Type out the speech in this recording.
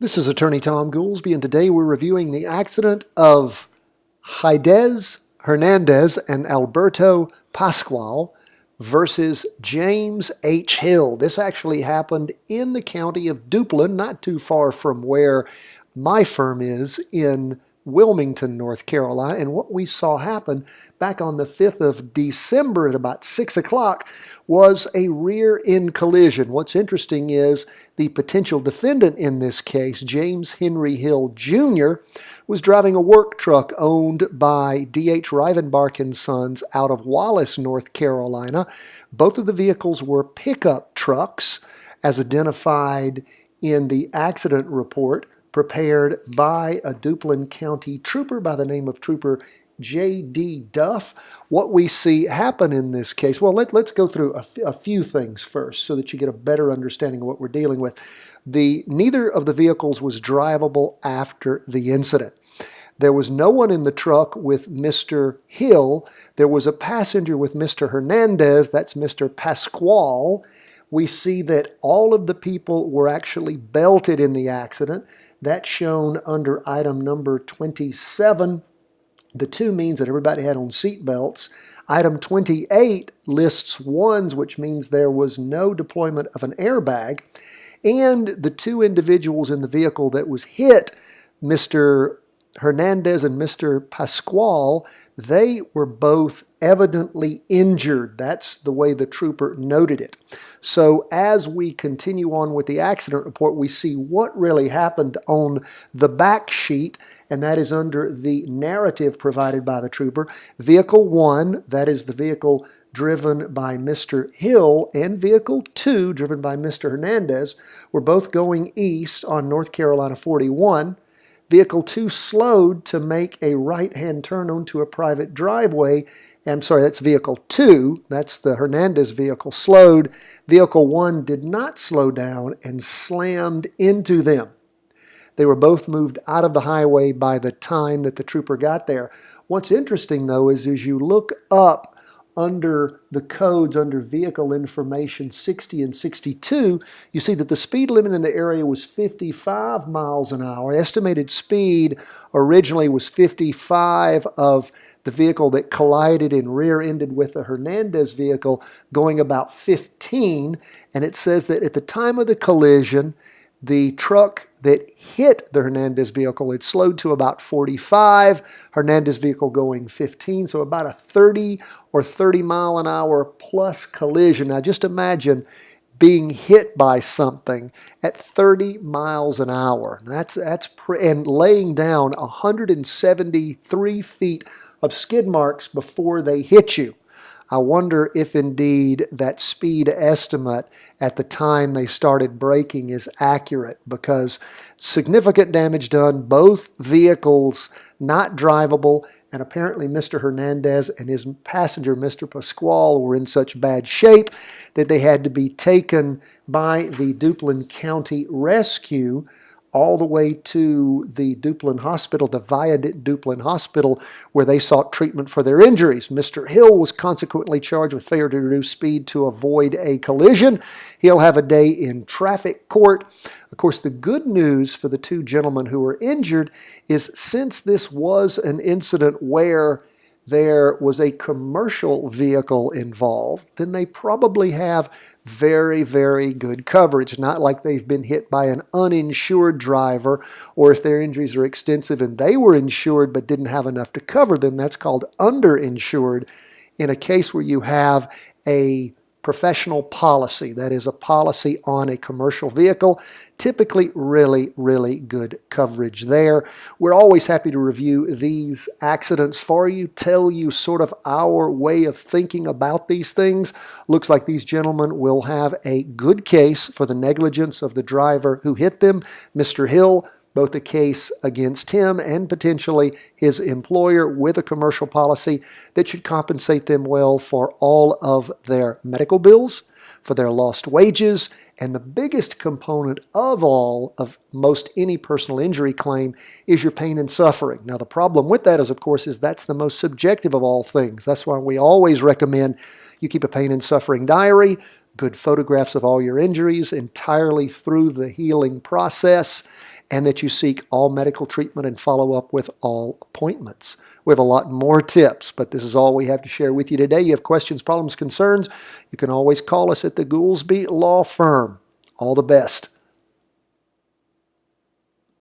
This is Attorney Thom Goolsby, and today we're reviewing the accident of Chaidez, Hernandez, and Alberto Pascual versus James H. Hill. This actually happened in the county of Duplin, not too far from where my firm is in Wilmington, North Carolina. And what we saw happen back on the 5th of December at about 6 o'clock was a rear-end collision. What's interesting is the potential defendant in this case, James Henry Hill Jr., was driving a work truck owned by D.H. Rivenbark and Sons out of Wallace, North Carolina. Both of the vehicles were pickup trucks, as identified in the accident report prepared by a Duplin County trooper by the name of Trooper JD Duff. What we see happen in this case, well, let's go through a few things first so that you get a better understanding of what we're dealing with. Neither of the vehicles was drivable after the incident. There was no one in the truck with Mr. Hill. There was a passenger with Mr. Hernandez, that's Mr. Pascual. We see that all of the people were actually belted in the accident. That's shown under item number 27. The 2 means that everybody had on seat belts. Item 28 lists ones, which means there was no deployment of an airbag. And the 2 individuals in the vehicle that was hit, Mr. Hernandez and Mr. Pascual, they were both evidently injured. That's the way the trooper noted it. So as we continue on with the accident report, we see what really happened on the back sheet, and that is under the narrative provided by the trooper. Vehicle 1, that is the vehicle driven by Mr. Hill, and Vehicle 2, driven by Mr. Hernandez, were both going east on North Carolina 41. Vehicle 2 slowed to make a right-hand turn onto a private driveway. I'm sorry, that's Vehicle 2. That's the Hernandez vehicle. Slowed. Vehicle 1 did not slow down and slammed into them. They were both moved out of the highway by the time that the trooper got there. What's interesting, though, is as you look up under the codes, under vehicle information 60 and 62, you see that the speed limit in the area was 55 miles an hour. Estimated speed originally was 55 of the vehicle that collided and rear-ended with the Hernandez vehicle, going about 15. And it says that at the time of the collision, the truck that hit the Hernandez vehicle had slowed to about 45, Hernandez vehicle going 15, so about a 30 or 30 mile an hour plus collision. Now just imagine being hit by something at 30 miles an hour. And laying down 173 feet of skid marks before they hit you. I wonder if indeed that speed estimate at the time they started braking is accurate, because significant damage done, both vehicles not drivable, and apparently Mr. Hernandez and his passenger, Mr. Pascual, were in such bad shape that they had to be taken by the Duplin County Rescue all the way to the Duplin Hospital, the Viaduct Duplin Hospital, where they sought treatment for their injuries. Mr. Hill was consequently charged with failure to reduce speed to avoid a collision. He'll have a day in traffic court. Of course, the good news for the 2 gentlemen who were injured is, since this was an incident where there was a commercial vehicle involved, then they probably have very, very good coverage. Not like they've been hit by an uninsured driver, or if their injuries are extensive and they were insured but didn't have enough to cover them, that's called underinsured. In a case where you have a professional policy, that is a policy on a commercial vehicle, typically really, really good coverage there. We're always happy to review these accidents for you, tell you sort of our way of thinking about these things. Looks like these gentlemen will have a good case for the negligence of the driver who hit them, Mr. Hill, both a case against him and potentially his employer with a commercial policy that should compensate them well for all of their medical bills, for their lost wages, and the biggest component of all of most any personal injury claim is your pain and suffering. Now the problem with that is, of course, that's the most subjective of all things. That's why we always recommend you keep a pain and suffering diary, good photographs of all your injuries entirely through the healing process, and that you seek all medical treatment and follow up with all appointments. We have a lot more tips, but this is all we have to share with you today. You have questions, problems, concerns, you can always call us at the Goolsby Law Firm. All the best.